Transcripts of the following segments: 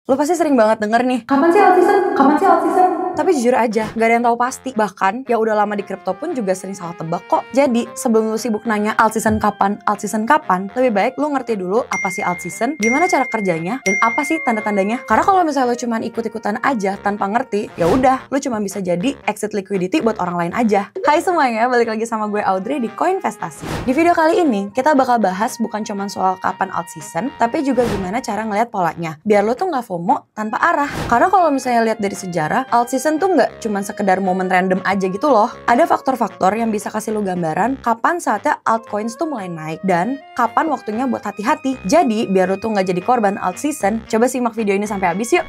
Lo pasti sering banget denger nih, Kapan sih alt season? Kapan sih alt season? tapi jujur aja, gak ada yang tahu pasti. Bahkan, yang udah lama di kripto pun juga sering salah tebak kok. Jadi, sebelum lu sibuk nanya alt season kapan, lebih baik lu ngerti dulu apa sih alt season, gimana cara kerjanya, dan apa sih tanda-tandanya. Karena kalau misalnya lu cuman ikut-ikutan aja tanpa ngerti, ya udah, lu cuma bisa jadi exit liquidity buat orang lain aja. Hai semuanya, balik lagi sama gue Audrey di Koinvestasi. Di video kali ini, kita bakal bahas bukan cuma soal kapan alt season, tapi juga gimana cara ngeliat polanya, biar lu tuh nggak FOMO tanpa arah. Karena kalau misalnya lihat dari sejarah, alt season tuh nggak cuma sekedar momen random aja gitu loh. Ada faktor-faktor yang bisa kasih lu gambaran kapan saatnya altcoins tuh mulai naik dan kapan waktunya buat hati-hati. Jadi biar lu tuh nggak jadi korban alt season, coba simak video ini sampai habis yuk.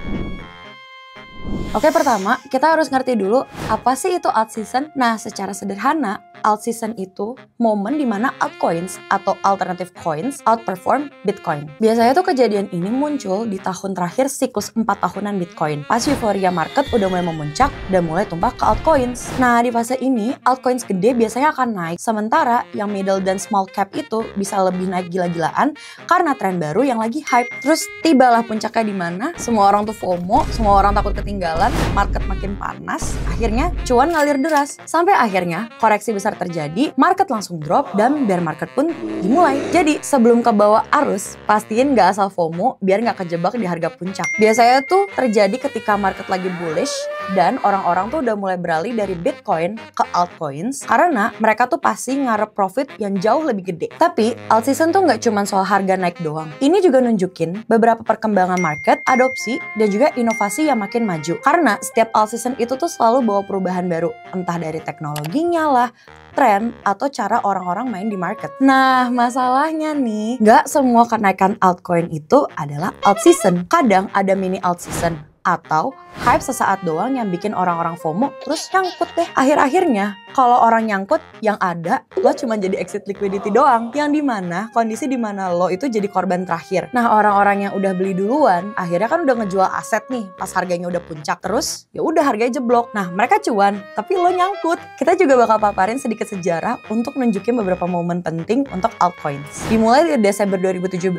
Oke, pertama kita harus ngerti dulu apa sih itu alt season. Nah, secara sederhana, alt season itu momen dimana altcoins atau alternative coins outperform Bitcoin. Biasanya tuh kejadian ini muncul di tahun terakhir siklus 4 tahunan Bitcoin. Pas euforia market udah mulai memuncak dan mulai tumpah ke altcoins. Nah, di fase ini altcoins gede biasanya akan naik, sementara yang middle dan small cap itu bisa lebih naik gila-gilaan karena tren baru yang lagi hype. Terus tibalah puncaknya di mana semua orang tuh FOMO, semua orang takut ketinggalan, market makin panas, akhirnya cuan ngalir deras. Sampai akhirnya koreksi besar terjadi, market langsung drop dan bear market pun dimulai. Jadi sebelum ke bawah arus, pastiin gak asal FOMO biar gak kejebak di harga puncak. Biasanya tuh terjadi ketika market lagi bullish dan orang-orang tuh udah mulai beralih dari Bitcoin ke altcoins karena mereka tuh pasti ngarep profit yang jauh lebih gede. Tapi alt season tuh gak cuma soal harga naik doang. Ini juga nunjukin beberapa perkembangan market, adopsi, dan juga inovasi yang makin maju. Karena setiap alt season itu tuh selalu bawa perubahan baru, entah dari teknologinya lah, tren, atau cara orang-orang main di market. Nah, masalahnya nih, nggak semua kenaikan altcoin itu adalah alt season. Kadang ada mini alt season, atau hype sesaat doang yang bikin orang-orang FOMO terus nyangkut deh. Akhir-akhirnya, kalau orang nyangkut, yang ada lo cuma jadi exit liquidity doang. Yang dimana, kondisi dimana lo itu jadi korban terakhir. Nah, orang-orang yang udah beli duluan, akhirnya kan udah ngejual aset nih pas harganya udah puncak. Terus, ya udah harganya jeblok. Nah, mereka cuan, tapi lo nyangkut. Kita juga bakal paparin sedikit sejarah untuk nunjukin beberapa momen penting untuk altcoins. Dimulai dari Desember 2017,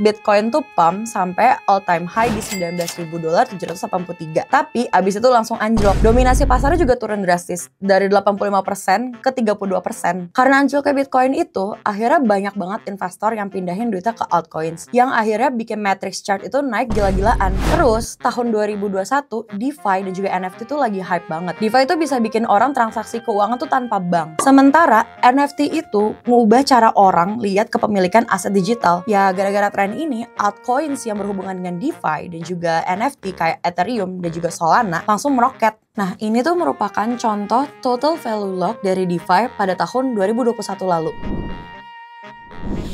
Bitcoin tuh pump sampai all time high di $19.783. Tapi abis itu langsung anjlok. Dominasi pasarnya juga turun drastis dari 85% ke 32%. Karena anjloknya Bitcoin itu, akhirnya banyak banget investor yang pindahin duitnya ke altcoins, yang akhirnya bikin matrix chart itu naik gila-gilaan. Terus tahun 2021, DeFi dan juga NFT tuh lagi hype banget. DeFi itu bisa bikin orang transaksi keuangan tuh tanpa bank. Sementara NFT itu ngubah cara orang lihat kepemilikan aset digital. Ya gara-gara tren ini, altcoins yang berhubungan dengan DeFi dan juga NFT kayak Ethereum dan juga Solana langsung meroket. Nah, ini tuh merupakan contoh total value lock dari DeFi pada tahun 2021 lalu.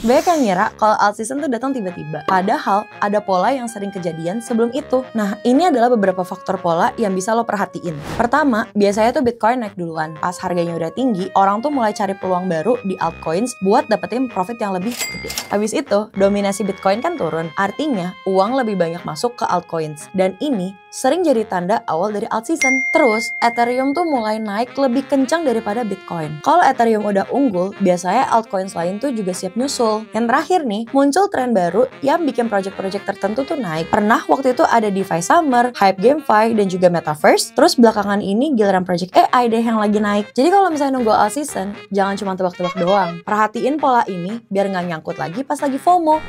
Banyak yang ngira kalau alt season tuh datang tiba-tiba. Padahal ada pola yang sering kejadian sebelum itu. Nah, ini adalah beberapa faktor pola yang bisa lo perhatiin. Pertama, biasanya tuh Bitcoin naik duluan. Pas harganya udah tinggi, orang tuh mulai cari peluang baru di altcoins buat dapetin profit yang lebih gede. Habis itu, dominasi Bitcoin kan turun. Artinya, uang lebih banyak masuk ke altcoins. Dan ini sering jadi tanda awal dari alt season. Terus, Ethereum tuh mulai naik lebih kencang daripada Bitcoin. Kalau Ethereum udah unggul, biasanya altcoins lain tuh juga siap nyusul. Yang terakhir nih, muncul tren baru yang bikin project-project tertentu tuh naik. Pernah waktu itu ada DeFi Summer, Hype GameFi, dan juga Metaverse. Terus belakangan ini giliran project AI deh yang lagi naik. Jadi kalau misalnya nunggu alt season, jangan cuma tebak-tebak doang. Perhatiin pola ini biar nggak nyangkut lagi pas lagi FOMO.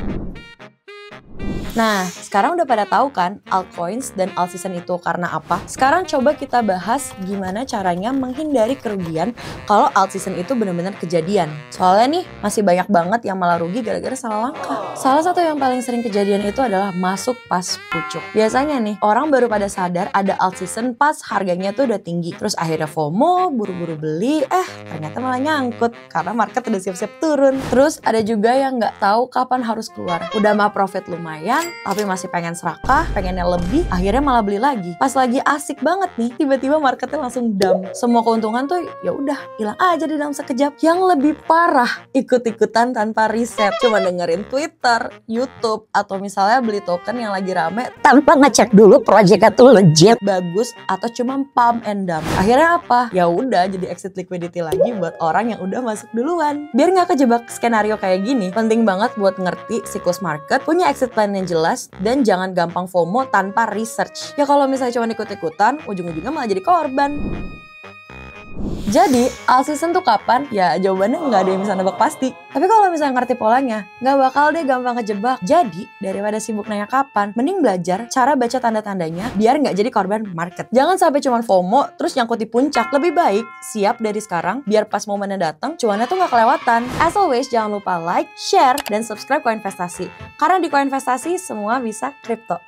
Nah, sekarang udah pada tahu kan altcoins dan alt season itu karena apa? Sekarang coba kita bahas gimana caranya menghindari kerugian kalau alt season itu benar-benar kejadian. Soalnya nih, masih banyak banget yang malah rugi gara-gara salah langkah. Salah satu yang paling sering kejadian itu adalah masuk pas pucuk. Biasanya nih, orang baru pada sadar ada alt season pas harganya tuh udah tinggi. Terus akhirnya FOMO, buru-buru beli, ternyata malah nyangkut karena market udah siap-siap turun. Terus ada juga yang nggak tahu kapan harus keluar. Udah mah profit lumayan, tapi masih pengen serakah, pengennya lebih, akhirnya malah beli lagi. Pas lagi asik banget nih, tiba-tiba marketnya langsung dump. Semua keuntungan tuh ya udah hilang aja di dalam sekejap. Yang lebih parah, ikut-ikutan tanpa riset, cuma dengerin Twitter, YouTube, atau misalnya beli token yang lagi rame Tanpa ngecek dulu projectnya tuh legit, bagus, atau cuma pump and dump. Akhirnya apa? Ya udah jadi exit liquidity lagi buat orang yang udah masuk duluan. Biar nggak kejebak skenario kayak gini, penting banget buat ngerti siklus market, punya exit plan yang jelas dan jangan gampang FOMO tanpa research. Ya kalau misalnya cuma ikut-ikutan, ujung-ujungnya malah jadi korban. Jadi, all season tuh kapan? Ya jawabannya nggak ada yang bisa nebak pasti. Tapi kalau misalnya ngerti polanya, nggak bakal deh gampang kejebak. Jadi, daripada sibuk nanya kapan, mending belajar cara baca tanda-tandanya biar nggak jadi korban market. Jangan sampai cuma FOMO terus nyangkut di puncak. Lebih baik siap dari sekarang biar pas momennya datang, cuannya tuh nggak kelewatan. As always, jangan lupa like, share, dan subscribe Koinvestasi. Karena di Koinvestasi semua bisa kripto.